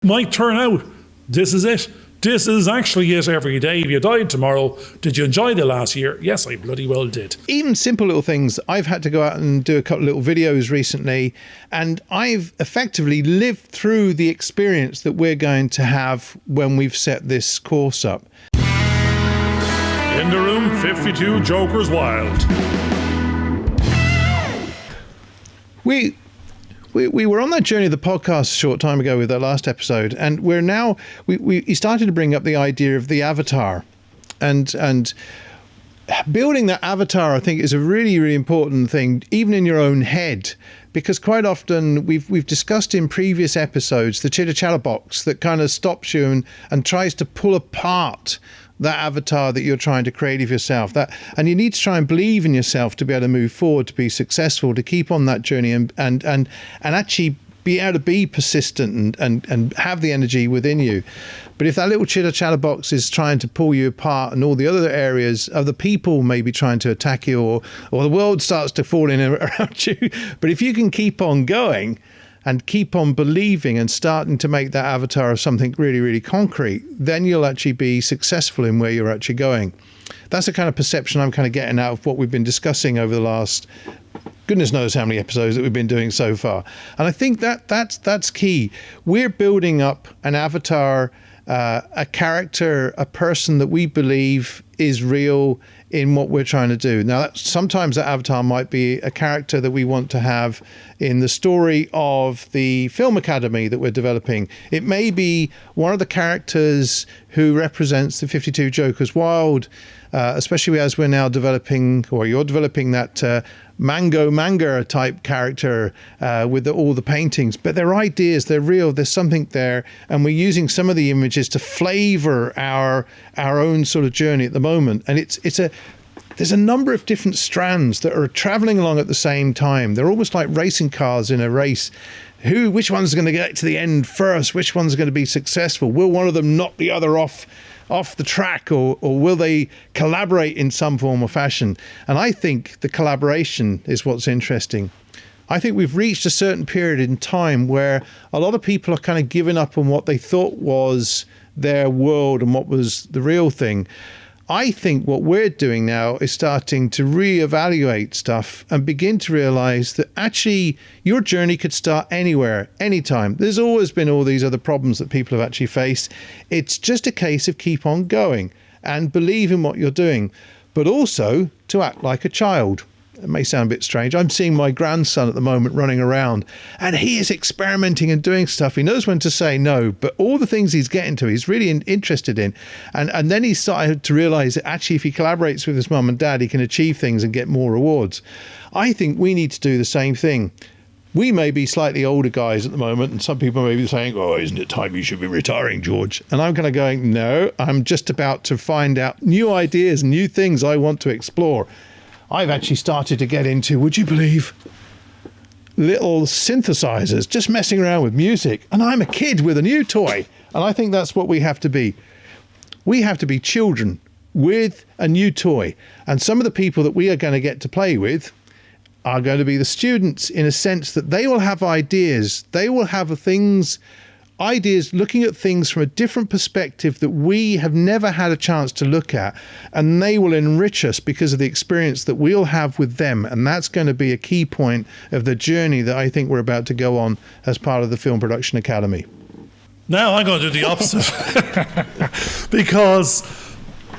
might turn out this is it. This is actually it every day. If you died tomorrow, did you enjoy the last year? Yes, I bloody well did. Even simple little things. I've had to go out and do a couple of little videos recently, and I've effectively lived through the experience that we're going to have when we've set this course up. In the room, 52 Jokers Wild. We were on that journey of the podcast a short time ago with that last episode, and we're now we started to bring up the idea of the avatar, and building that avatar, I think, is a really, really important thing, even in your own head, because quite often we've discussed in previous episodes the chitter chatter box that kind of stops you and tries to pull apart that avatar that you're trying to create of yourself. And you need to try and believe in yourself to be able to move forward, to be successful, to keep on that journey and actually be able to be persistent and have the energy within you. But if that little chitter chatter box is trying to pull you apart, and all the other areas, other people may be trying to attack you, or the world starts to fall in around you, but if you can keep on going and keep on believing and starting to make that avatar of something really, really concrete, then you'll actually be successful in where you're actually going. That's the kind of perception I'm kind of getting out of what we've been discussing over the last goodness knows how many episodes that we've been doing so far. And I think that's key. We're building up an avatar, a character, a person that we believe is real in what we're trying to do. Now, sometimes that avatar might be a character that we want to have in the story of the film academy that we're developing. It may be one of the characters who represents the 52 Jokers Wild, especially as we're now developing, or you're developing that mango manga type character with all the paintings. But they're ideas, they're real, there's something there, and we're using some of the images to flavor our own sort of journey at the moment. And there's a number of different strands that are traveling along at the same time. They're almost like racing cars in a race. Which one's going to get to the end first? Which one's going to be successful? Will one of them knock the other off the track, or will they collaborate in some form or fashion? And I think the collaboration is what's interesting. I think we've reached a certain period in time where a lot of people are kind of giving up on what they thought was their world and what was the real thing. I think what we're doing now is starting to reevaluate stuff and begin to realize that actually your journey could start anywhere, anytime. There's always been all these other problems that people have actually faced. It's just a case of keep on going and believe in what you're doing, but also to act like a child. It may sound a bit strange. I'm seeing my grandson at the moment running around, and he is experimenting and doing stuff. He knows when to say no, but all the things he's getting to, he's really interested in. And then he started to realize that actually if he collaborates with his mum and dad, he can achieve things and get more rewards. I think we need to do the same thing. We may be slightly older guys at the moment, and some people may be saying, oh, isn't it time you should be retiring, George? And I'm kind of going, no, I'm just about to find out new ideas, new things I want to explore. I've actually started to get into, would you believe, little synthesizers, just messing around with music. And I'm a kid with a new toy. And I think that's what we have to be. We have to be children with a new toy. And some of the people that we are going to get to play with are going to be the students, in a sense that they will have ideas. They will have ideas looking at things from a different perspective that we have never had a chance to look at, and they will enrich us because of the experience that we'll have with them. And that's going to be a key point of the journey that I think we're about to go on as part of the Film Production Academy. Now I'm going to do the opposite because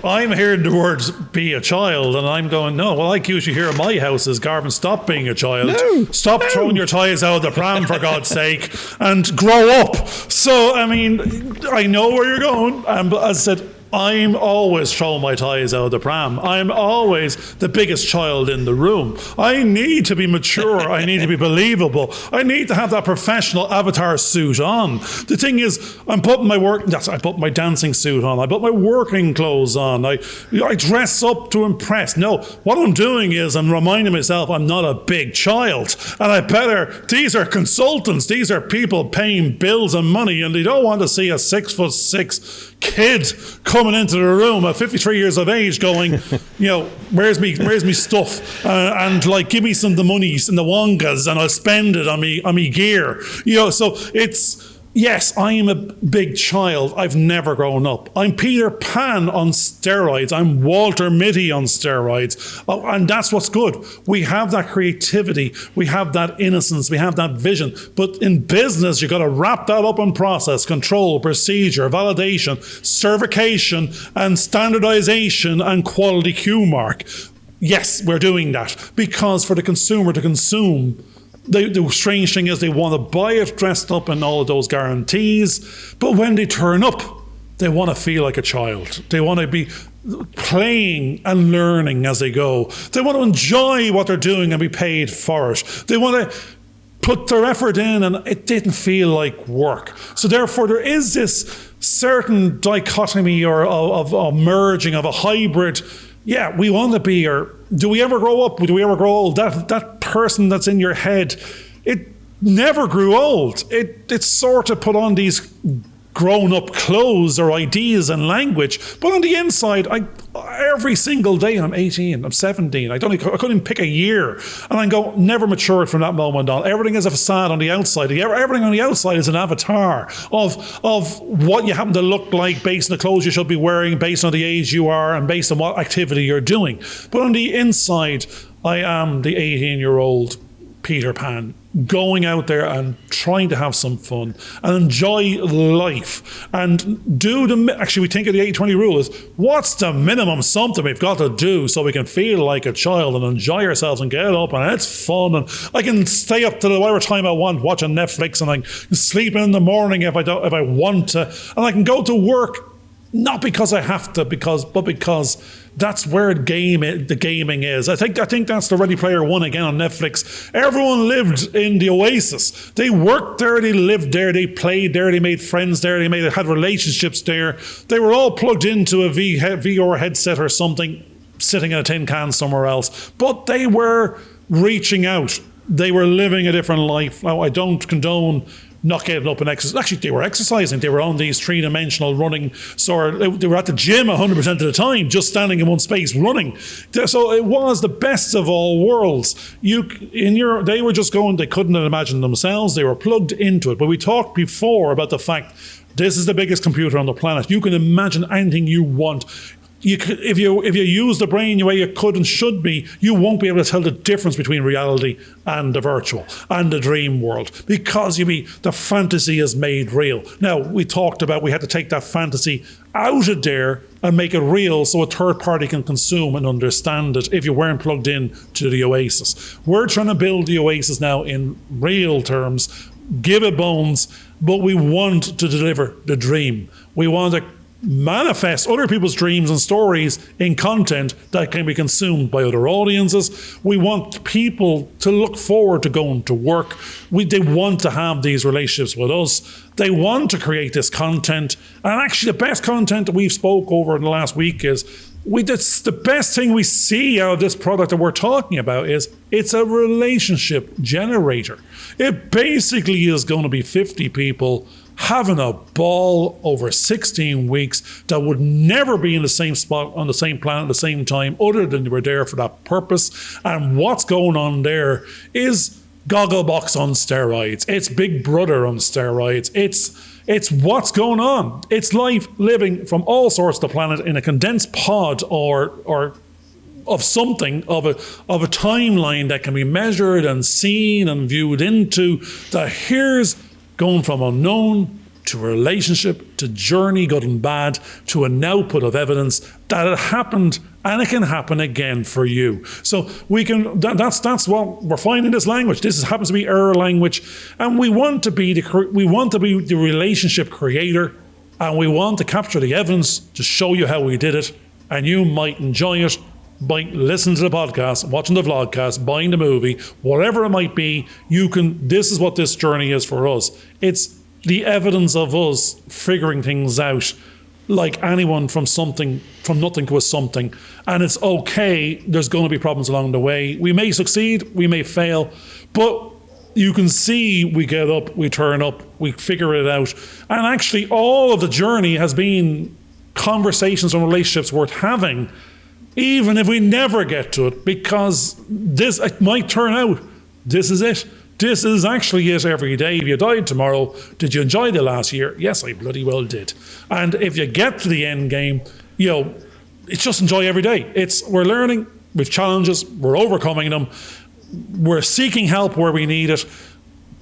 I'm hearing the words be a child, and I'm going, no, well, like you usually hear in my house is, Garvin, stop being a child. Stop throwing your toys out of the pram, for God's sake, and grow up. So, I mean, I know where you're going, but as I said, I'm always throwing my toys out of the pram. I'm always the biggest child in the room. I need to be mature. I need to be believable. I need to have that professional avatar suit on. The thing is, I put my dancing suit on. I put my working clothes on. I dress up to impress. No, what I'm doing is I'm reminding myself I'm not a big child. And these are consultants. These are people paying bills and money, and they don't want to see a 6'6" kid coming into the room at 53 years of age going, where's me stuff, and like, give me some of the monies and the wongas and I'll spend it on me gear, so yes, I am a big child. I've never grown up. I'm Peter Pan on steroids. I'm Walter Mitty on steroids. Oh, and that's what's good. We have that creativity. We have that innocence. We have that vision. But in business, you've got to wrap that up in process, control, procedure, validation, certification, and standardization and quality Q mark. Yes, we're doing that because for the consumer to consume, the strange thing is they want to buy it dressed up in all of those guarantees, but when they turn up, they want to feel like a child. They want to be playing and learning as they go. They want to enjoy what they're doing and be paid for it. They want to put their effort in and it didn't feel like work. So therefore there is this certain dichotomy or of a merging, of a hybrid. Yeah, we want to be, or do we ever grow up? Do we ever grow old? That person that's in your head, it never grew old. It sort of put on these grown-up clothes or ideas and language, but on the inside, every single day I'm 18, I'm 17. I couldn't pick a year, and I go never matured from that moment on. Everything is a facade on the outside. Everything on the outside is an avatar of what you happen to look like based on the clothes you should be wearing, based on the age you are, and based on what activity you're doing. But on the inside, I am the 18-year-old Peter Pan, going out there and trying to have some fun and enjoy life and do actually we think of the 80-20 rule is what's the minimum something we've got to do so we can feel like a child and enjoy ourselves and get up and it's fun and I can stay up till whatever time I want watching Netflix and I can sleep in the morning if I want to, and I can go to work not because I have to, but because that's where the gaming is. I think that's the Ready Player One again on Netflix. Everyone lived in the Oasis. They worked there, they lived there, they played there, they made friends there, they had relationships there. They were all plugged into a VR headset or something, sitting in a tin can somewhere else. But they were reaching out. They were living a different life. Now, I don't condone not getting up and exercise. Actually, they were exercising. They were on these three-dimensional running. So they were at the gym 100% of the time, just standing in one space running. So it was the best of all worlds. They were just going. They couldn't imagine themselves. They were plugged into it. But we talked before about the fact this is the biggest computer on the planet. You can imagine anything you want. If you use the brain the way you could and should be, you won't be able to tell the difference between reality and the virtual and the dream world because the fantasy is made real. Now, we talked about we had to take that fantasy out of there and make it real so a third party can consume and understand it if you weren't plugged in to the Oasis. We're trying to build the Oasis now in real terms, give it bones, but we want to deliver the dream. We want to manifest other people's dreams and stories in content that can be consumed by other audiences. We want people to look forward to going to work. They want to have these relationships with us. They want to create this content. And actually the best content that we've spoke over in the last week is that's the best thing we see out of this product that we're talking about is it's a relationship generator. It basically is going to be 50 people having a ball over 16 weeks that would never be in the same spot on the same planet at the same time other than they were there for that purpose. And what's going on there is Gogglebox on steroids. It's Big Brother on steroids. It's what's going on. It's life living from all sorts of the planet in a condensed pod or of something, of a timeline that can be measured and seen and viewed into. That here's going from unknown to relationship to journey, good and bad, to an output of evidence that it happened and it can happen again for you. So we can. That's what we're finding. This language. This happens to be our language, and we want to be the relationship creator, and we want to capture the evidence to show you how we did it, and you might enjoy it by listening to the podcast, watching the vlogcast, buying the movie, whatever it might be. This is what this journey is for us. It's the evidence of us figuring things out, like anyone from nothing to a something. And it's okay, there's going to be problems along the way. We may succeed, we may fail, but you can see we get up, we turn up, we figure it out. And actually all of the journey has been conversations and relationships worth having, even if we never get to it, because it might turn out this is it. This is actually it every day. If you died tomorrow, did you enjoy the last year? Yes, I bloody well did. And if you get to the end game, it's just enjoy every day. We're learning, we've challenges, we're overcoming them, we're seeking help where we need it.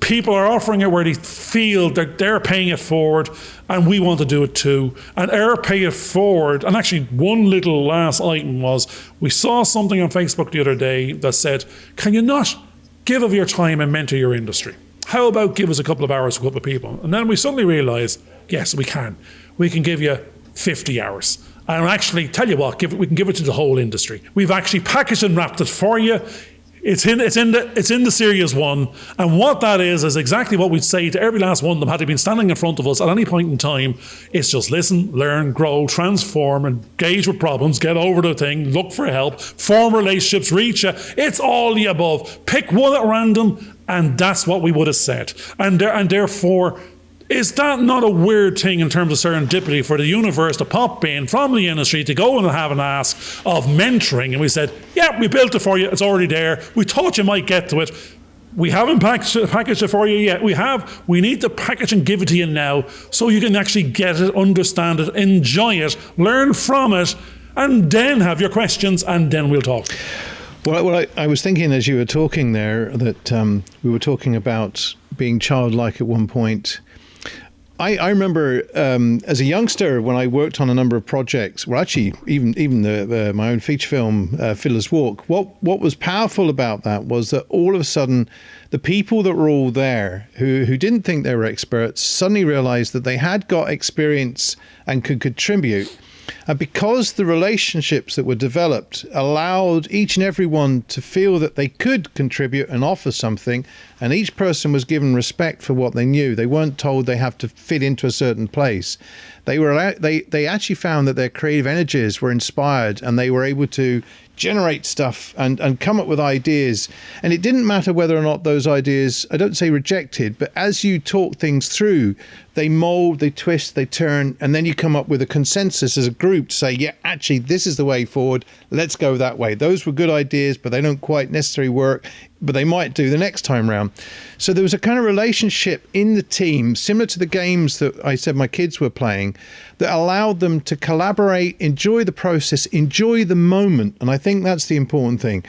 People are offering it where they feel that they're paying it forward, and we want to do it too. And our pay it forward, and actually one little last item was, we saw something on Facebook the other day that said, can you not give of your time and mentor your industry? How about give us a couple of hours to a couple of people? And then we suddenly realised, yes, we can. We can give you 50 hours. And actually, tell you what, we can give it to the whole industry. We've actually packaged and wrapped it for you. It's in the Series 1, and what that is exactly what we'd say to every last one of them had they been standing in front of us at any point in time. It's just listen, learn, grow, transform, engage with problems, get over the thing, look for help, form relationships, reach out. It's all the above. Pick one at random, and that's what we would have said. And therefore, is that not a weird thing in terms of serendipity for the universe to pop in from the industry to go and have an ask of mentoring? And we said, yeah, we built it for you. It's already there. We thought you might get to it. We haven't packaged it for you yet. We need to package and give it to you now so you can actually get it, understand it, enjoy it, learn from it, and then have your questions, and then we'll talk. Well, I was thinking as you were talking there that we were talking about being childlike at one point. I remember as a youngster when I worked on a number of projects, well, actually, even my own feature film, Fiddler's Walk, what was powerful about that was that all of a sudden, the people that were all there who didn't think they were experts suddenly realized that they had got experience and could contribute. And because the relationships that were developed allowed each and every one to feel that they could contribute and offer something, and each person was given respect for what they knew. They weren't told they have to fit into a certain place. They actually found that their creative energies were inspired, and they were able to generate stuff and come up with ideas. And it didn't matter whether or not those ideas, I don't say rejected, but as you talk things through, they mold, they twist, they turn, and then you come up with a consensus as a group to say, yeah, actually, this is the way forward. Let's go that way. Those were good ideas, but they don't quite necessarily work, but they might do the next time round. So there was a kind of relationship in the team, similar to the games that I said my kids were playing, that allowed them to collaborate, enjoy the process, enjoy the moment. And I think that's the important thing.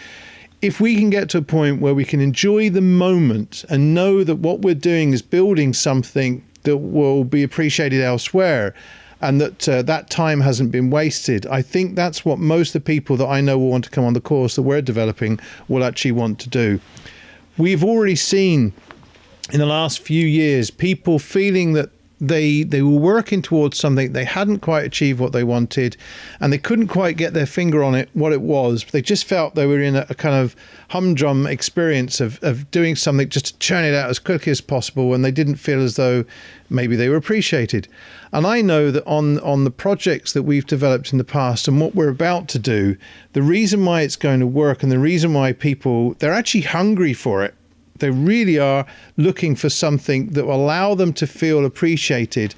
If we can get to a point where we can enjoy the moment and know that what we're doing is building something that will be appreciated elsewhere, and that that time hasn't been wasted, I think that's what most of the people that I know will want to come on the course that we're developing will actually want to do. We've already seen in the last few years people feeling that they were working towards something, they hadn't quite achieved what they wanted, and they couldn't quite get their finger on it, what it was. They just felt they were in a kind of humdrum experience of doing something just to churn it out as quickly as possible, and they didn't feel as though maybe they were appreciated. And I know that on the projects that we've developed in the past and what we're about to do, the reason why it's going to work and the reason why people, they're actually hungry for it. They really are looking for something that will allow them to feel appreciated.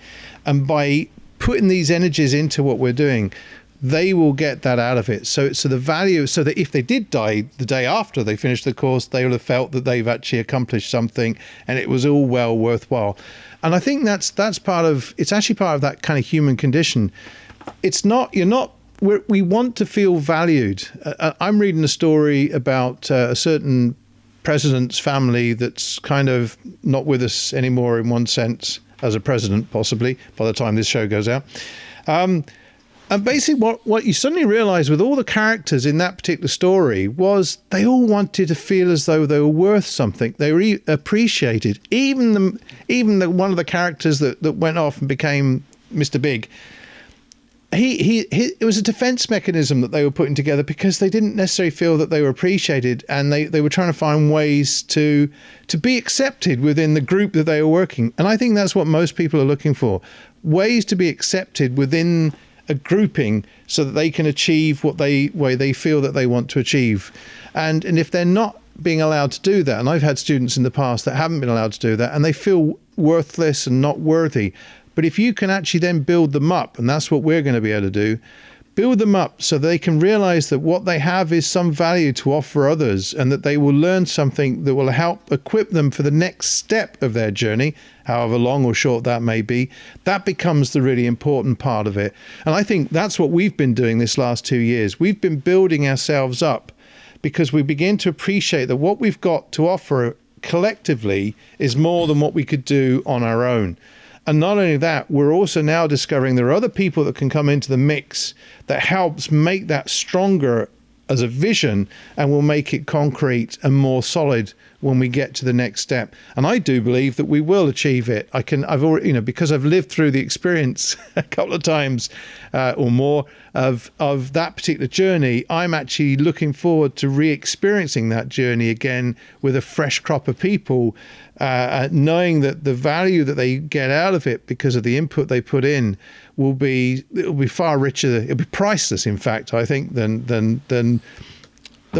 And by putting these energies into what we're doing, they will get that out of it. So the value, so that if they did die the day after they finished the course, they will have felt that they've actually accomplished something and it was all well worthwhile. And I think that's part of, it's actually part of that kind of human condition. It's not, we want to feel valued. I'm reading a story about a certain president's family that's kind of not with us anymore in one sense, as a president possibly, by the time this show goes out. And basically what you suddenly realize with all the characters in that particular story was they all wanted to feel as though they were worth something. They were appreciated. Even the one of the characters that went off and became Mr. Big, it was a defense mechanism that they were putting together because they didn't necessarily feel that they were appreciated, and they were trying to find ways to be accepted within the group that they were working. And I think that's what most people are looking for, ways to be accepted within a grouping so that they can achieve what they feel that they want to achieve. And if they're not being allowed to do that, and I've had students in the past that haven't been allowed to do that, and they feel worthless and not worthy. But if you can actually then build them up, and that's what we're going to be able to do, build them up so they can realize that what they have is some value to offer others, and that they will learn something that will help equip them for the next step of their journey, however long or short that may be. That becomes the really important part of it. And I think that's what we've been doing this last 2 years. We've been building ourselves up because we begin to appreciate that what we've got to offer collectively is more than what we could do on our own. And not only that, we're also now discovering there are other people that can come into the mix that helps make that stronger as a vision, and will make it concrete and more solid when we get to the next step. And I do believe that we will achieve it. I've already, because I've lived through the experience a couple of times or more of that particular journey. I'm actually looking forward to re-experiencing that journey again with a fresh crop of people, knowing that the value that they get out of it because of the input they put in it'll be far richer. It'll be priceless, in fact, I think, than the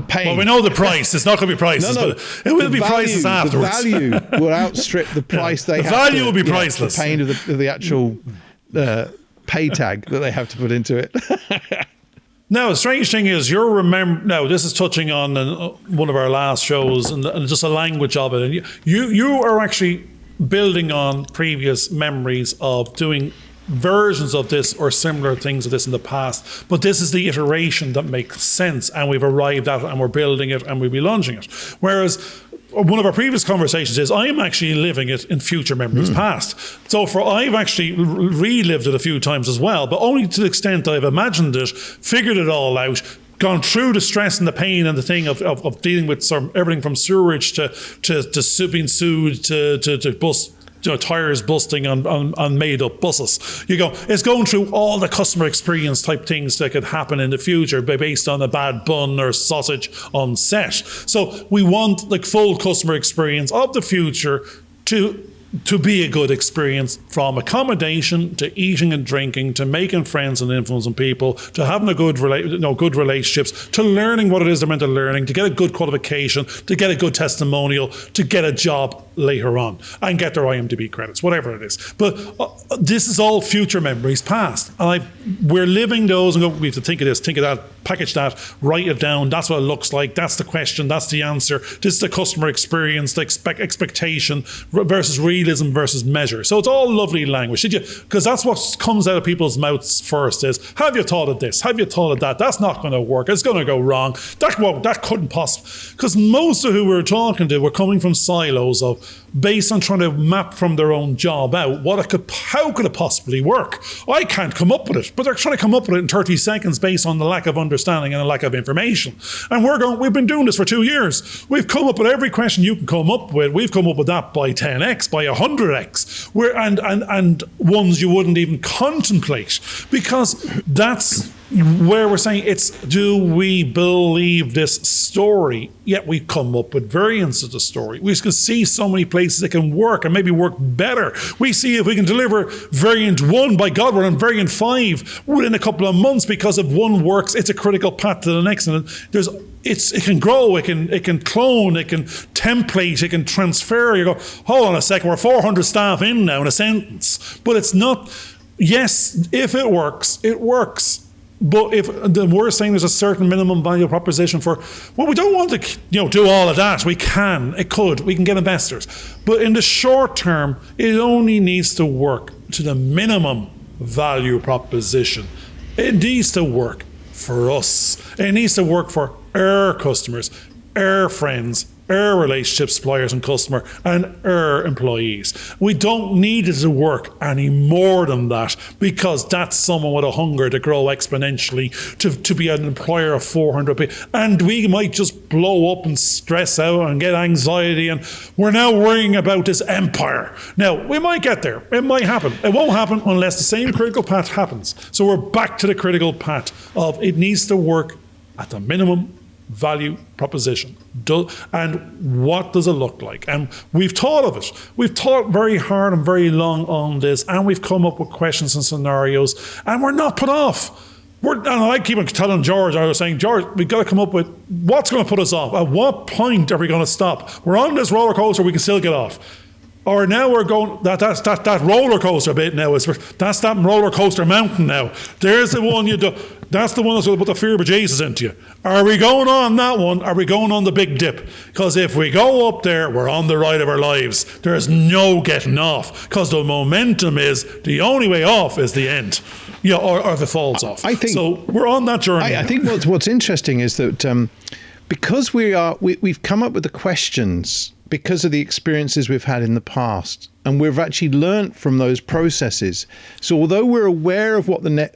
pain. Well, we know the price. It's not going to be priceless, but it will be priceless afterwards. The value will outstrip the price they have. The value will be priceless. The pain of the actual pay tag that they have to put into it. Now, the strange thing is, now this is touching on one of our last shows and just a language of it. And you are actually building on previous memories of doing versions of this or similar things of this in the past, but this is the iteration that makes sense, and we've arrived at it, and we're building it, and we'll be launching it. Whereas one of our previous conversations is I am actually living it in future memories past. So I've actually relived it a few times as well, but only to the extent I've imagined it, figured it all out, gone through the stress and the pain and the thing of dealing with everything from sewerage to being sued to bus tires busting on made up buses. It's going through all the customer experience type things that could happen in the future based on a bad bun or sausage on set. So we want the full customer experience of the future to be a good experience, from accommodation to eating and drinking to making friends and influencing people to having a good relationships to learning what it is they're meant to learning, to get a good qualification, to get a good testimonial, to get a job later on and get their IMDb credits, whatever it is. But this is all future memories past, and we're living those and we have to think of this, think of that, package that, write it down. That's what it looks like. That's the question. That's the answer. This is the customer experience, the expectation versus realism versus measure. So it's all lovely language. Because that's what comes out of people's mouths first is, have you thought of this? Have you thought of that? That's not going to work. It's going to go wrong. That couldn't possibly. Because most of who we were talking to were coming from silos of, based on trying to map from their own job out how could it possibly work? I can't come up with it, but they're trying to come up with it in 30 seconds based on the lack of understanding and the lack of information. And we've been doing this for 2 years. We've come up with every question you can come up with. We've come up with that by 10x, by 100x, and ones you wouldn't even contemplate, because that's where we're saying do we believe this story? Yet we come up with variants of the story. We can see so many places that can work and maybe work better. We see if we can deliver variant 1, by God, we're on variant 5 within a couple of months, because if one works, it's a critical path to the next. And it can grow, it can clone, it can template, it can transfer. You go, hold on a second, we're 400 staff in now in a sentence. But it's not, yes, if it works, it works. But if we're saying there's a certain minimum value proposition we don't want to do all of that. We can get investors. But in the short term, it only needs to work to the minimum value proposition. It needs to work for us. It needs to work for our customers, our friends, our relationship suppliers and customer, and our employees. We don't need it to work any more than that, because that's someone with a hunger to grow exponentially, to be an employer of 400 people. And we might just blow up and stress out and get anxiety, and we're now worrying about this empire. Now, we might get there. It might happen. It won't happen unless the same critical path happens. So we're back to the critical path of it needs to work at the minimum value proposition. And what does it look like? And we've thought of it. We've thought very hard and very long on this, and we've come up with questions and scenarios, and we're not put off. And I keep on telling George, I was saying, George, we've got to come up with what's going to put us off. At what point are we going to stop? We're on this roller coaster, we can still get off. Or now we're going, that roller coaster bit now, that's that roller coaster mountain now. There's the one you do, that's the one that's going to put the fear of Jesus into you. Are we going on that one? Are we going on the big dip? Because if we go up there, we're on the ride of our lives. There's no getting off, because the momentum is, the only way off is the end. Yeah, or if it falls off. I think so. We're on that journey. I think what's interesting is that because we've come up with the questions because of the experiences we've had in the past, and we've actually learnt from those processes. So although we're aware of what the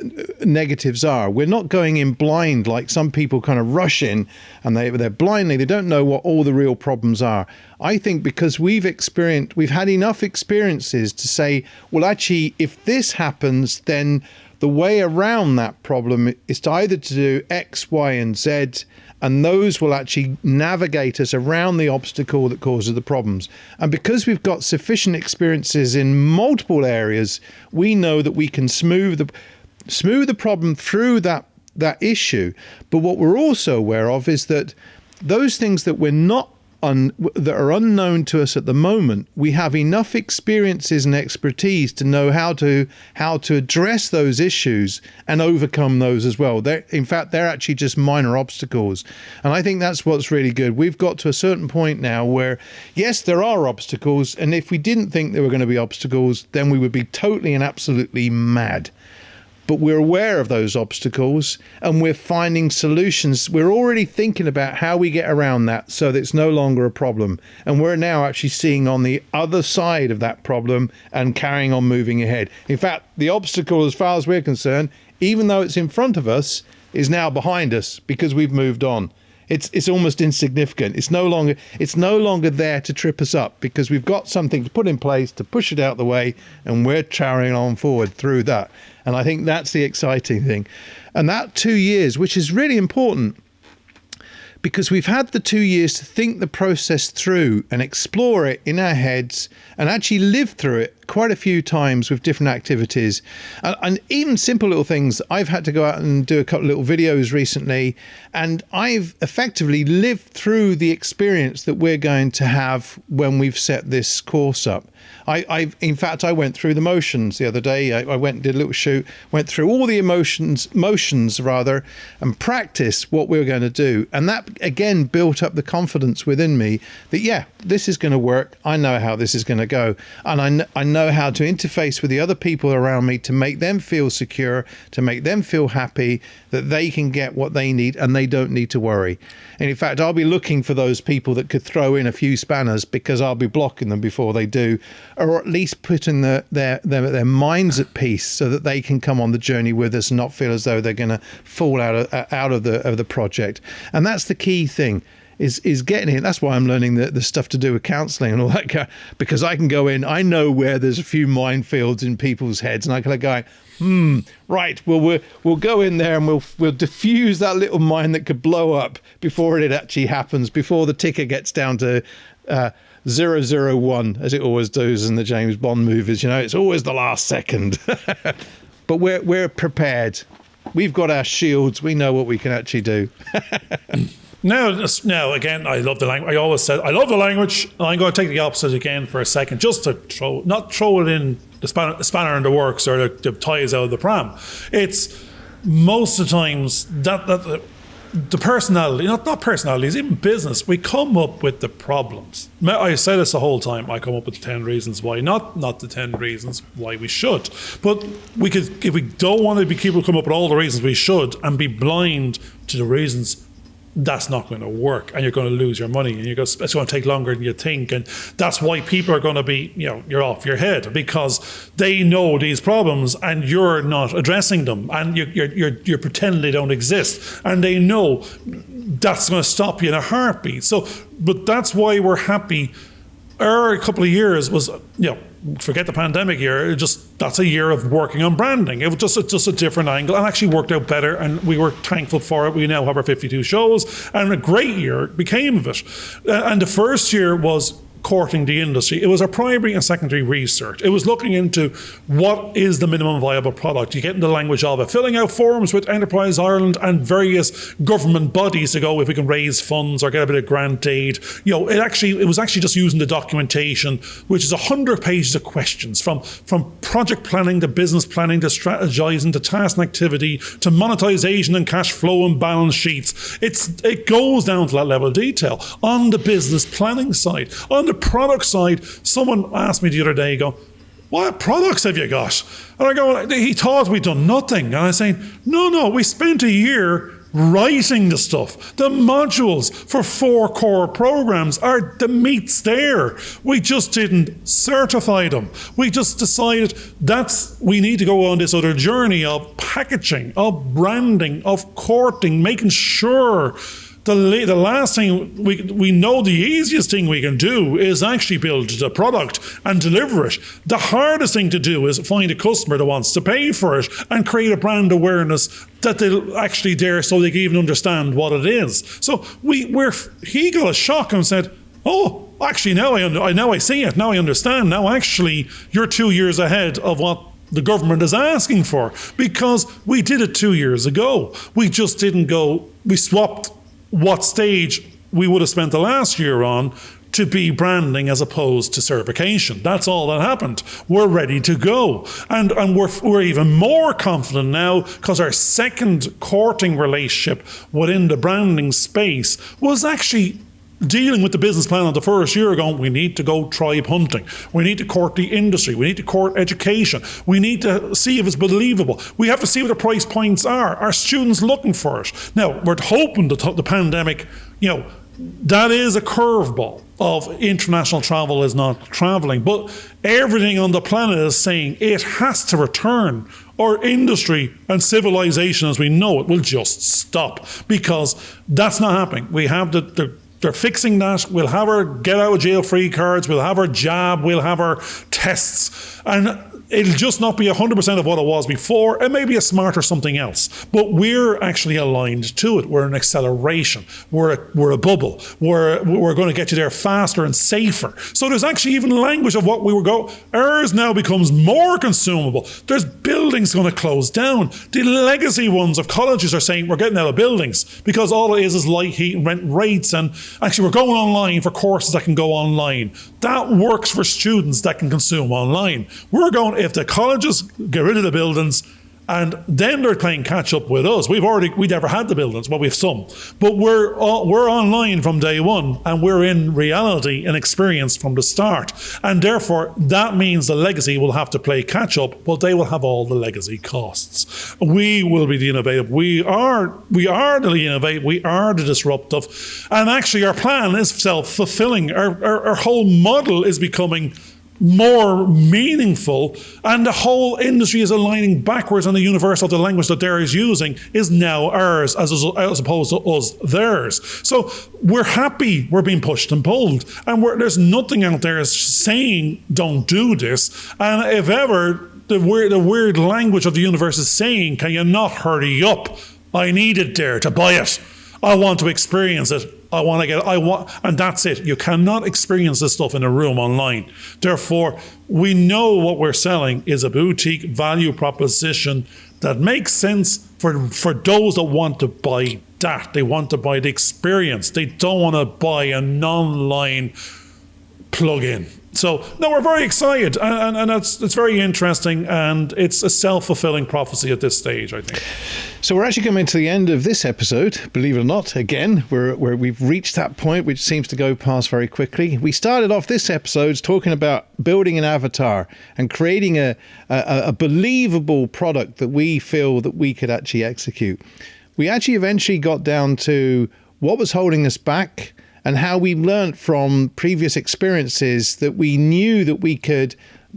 negatives are, we're not going in blind like some people kind of rush in and they're blindly, they don't know what all the real problems are. I think because we've had enough experiences to say, well, actually, if this happens, then the way around that problem is to either to do X, Y, and Z, and those will actually navigate us around the obstacle that causes the problems. And because we've got sufficient experiences in multiple areas, we know that we can smooth the problem through that issue. But what we're also aware of is that those things that we're not that are unknown to us at the moment, we have enough experiences and expertise to know how to address those issues and overcome those as well. In fact, they're actually just minor obstacles. And I think that's what's really good. We've got to a certain point now where, yes, there are obstacles. And if we didn't think there were going to be obstacles, then we would be totally and absolutely mad. But we're aware of those obstacles and we're finding solutions. We're already thinking about how we get around that so that it's no longer a problem. And we're now actually seeing on the other side of that problem and carrying on moving ahead. In fact, the obstacle, as far as we're concerned, even though it's in front of us, is now behind us because we've moved on. It's almost insignificant. It's no longer there to trip us up because we've got something to put in place to push it out the way, and we're carrying on forward through that. And I think that's the exciting thing. And that 2 years, which is really important, because we've had the 2 years to think the process through and explore it in our heads and actually live through it quite a few times with different activities and even simple little things. I've had to go out and do a couple of little videos recently, and I've effectively lived through the experience that we're going to have when we've set this course up. In fact, I went through the motions the other day. I went and did a little shoot, went through all the motions and practiced what we were going to do. And that, again, built up the confidence within me that, yeah, this is going to work. I know how this is going to go. And I know how to interface with the other people around me to make them feel secure, to make them feel happy, that they can get what they need and they don't need to worry. And in fact, I'll be looking for those people that could throw in a few spanners because I'll be blocking them before they do, or at least putting their minds at peace so that they can come on the journey with us and not feel as though they're going to fall out of the project. And that's the key thing. Is getting it. That's why I'm learning the stuff to do with counselling and all that, because I can go in, I know where there's a few minefields in people's heads, and I can go, right, well, we'll go in there and we'll diffuse that little mine that could blow up before it actually happens, before the ticker gets down to 001, as it always does in the James Bond movies. You know, it's always the last second. But we're prepared. We've got our shields. We know what we can actually do. Now, again, I love the language. I always said I love the language. I'm going to take the opposite again for a second, just to not throw it in the spanner in the works or the ties out of the pram. It's most of the times that the personality, not personalities, even business, we come up with the problems. I say this the whole time. I come up with the 10 reasons why, not the 10 reasons why we should. But we could, if we don't want to be people come up with all the reasons we should and be blind to the reasons, that's not going to work, and you're going to lose your money, and it's going to take longer than you think, and that's why people are going to be, you're off your head because they know these problems and you're not addressing them, and you're pretending they don't exist, and they know that's going to stop you in a heartbeat. So, but that's why we're happy. Our couple of years was, forget the pandemic year, that's a year of working on branding. It was just a different angle, and actually worked out better, and we were thankful for it. We now have our 52 shows, and a great year became of it. And the first year was courting the industry. It was our primary and secondary research. It was looking into what is the minimum viable product. You get in the language of it, filling out forms with Enterprise Ireland and various government bodies to go if we can raise funds or get a bit of grant aid. It was actually just using the documentation, which is 100 pages of questions from project planning to business planning to strategizing to task and activity to monetization and cash flow and balance sheets. It goes down to that level of detail. On the business planning side, on the product side, someone asked me the other day, what products have you got? And I go, he thought we'd done nothing. And I'm saying, no, we spent a year writing the stuff. The modules for 4 core programs are the meat's there. We just didn't certify them. We just decided we need to go on this other journey of packaging, of branding, of courting, making sure the last thing we know, the easiest thing we can do is actually build the product and deliver it. The hardest thing to do is find a customer that wants to pay for it and create a brand awareness that they'll actually dare so they can even understand what it is. So he got a shock and said, oh, actually now I see it, now I understand. Now actually you're 2 years ahead of what the government is asking for, because we did it 2 years ago. We just didn't we swapped what stage we would have spent the last year on to be branding as opposed to certification. That's all that happened. We're ready to go. And we're even more confident now because our second courting relationship within the branding space was actually dealing with the business plan of the first year ago. We need to go tribe hunting. We need to court the industry. We need to court education. We need to see if it's believable. We have to see what the price points are. Are students looking for it? Now, we're hoping the pandemic, that is a curveball of international travel is not traveling, but everything on the planet is saying it has to return. Our industry and civilization as we know it will just stop, because that's not happening. We have they're fixing that. We'll have our get out of jail free cards. We'll have our jab. We'll have our tests. And it'll just not be 100% of what it was before. It may be a smarter something else. But we're actually aligned to it. We're an acceleration. We're a bubble. We're going to get you there faster and safer. So there's actually even language of what we were going. Ours now becomes more consumable. There's buildings going to close down. The legacy ones of colleges are saying we're getting out of buildings because all it is light, heat and rent rates. And actually we're going online for courses that can go online. That works for students that can consume online. We're going, if the colleges get rid of the buildings and then they're playing catch up with us. We never had the buildings, but we have some. But we're online from day one, and we're in reality and experience from the start. And therefore, that means the legacy will have to play catch up, but they will have all the legacy costs. We will be the innovative. We are the innovative. We are the disruptive. And actually, our plan is self-fulfilling. Our whole model is becoming more meaningful, and the whole industry is aligning backwards on the universe of the language that they're using is now ours as opposed to us theirs. So we're happy we're being pushed and pulled, and there's nothing out there saying don't do this. And if ever the weird language of the universe is saying, can you not hurry up? I need it there to buy it. I want to experience it. And that's it. You cannot experience this stuff in a room online. Therefore, we know what we're selling is a boutique value proposition that makes sense for those that want to buy that. They want to buy the experience. They don't want to buy an online plug-in. So, no, we're very excited, and it's very interesting, and it's a self-fulfilling prophecy at this stage, I think. So we're actually coming to the end of this episode, believe it or not. Again, we've reached that point, which seems to go past very quickly. We started off this episode talking about building an avatar and creating a believable product that we feel that we could actually execute. We actually eventually got down to what was holding us back, and how we learned from previous experiences that we knew that we could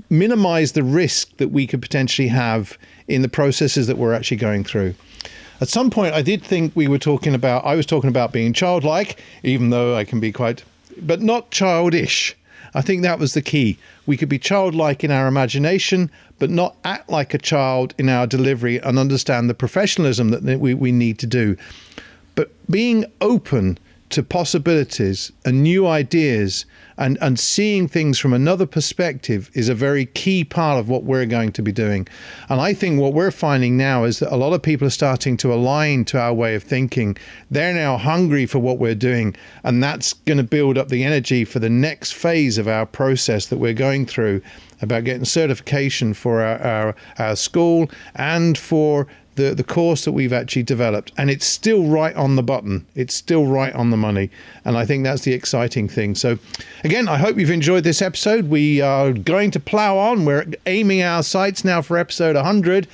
minimize the risk that we could potentially have in the processes that we're actually going through. At some point, I was talking about being childlike, even though I can be but not childish. I think that was the key. We could be childlike in our imagination, but not act like a child in our delivery and understand the professionalism that we need to do. But being open to possibilities and new ideas and seeing things from another perspective is a very key part of what we're going to be doing. And I think what we're finding now is that a lot of people are starting to align to our way of thinking. They're now hungry for what we're doing, and that's going to build up the energy for the next phase of our process that we're going through about getting certification for our school and for the course that we've actually developed. And it's still right on the button. It's still right on the money. And I think that's the exciting thing. So again, I hope you've enjoyed this episode. We are going to plow on. We're aiming our sights now for episode 100.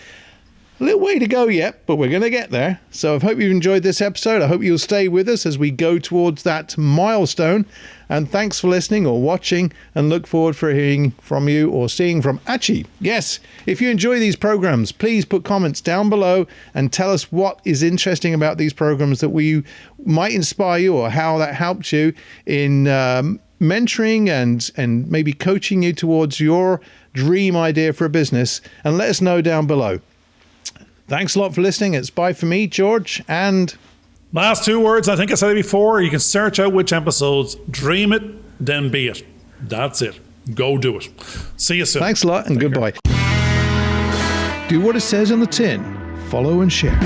A little way to go yet, but we're going to get there. So I hope you've enjoyed this episode. I hope you'll stay with us as we go towards that milestone. And thanks for listening or watching, and look forward for hearing from you or seeing from Achi. Yes, if you enjoy these programs, please put comments down below and tell us what is interesting about these programs that we might inspire you, or how that helped you in mentoring and maybe coaching you towards your dream idea for a business. And let us know down below. Thanks a lot for listening. It's bye for me, George, and last 2 words, I think I said it before. You can search out which episodes. Dream it, then be it. That's it. Go do it. See you soon. Thanks a lot, and goodbye. Do what it says on the tin. Follow and share.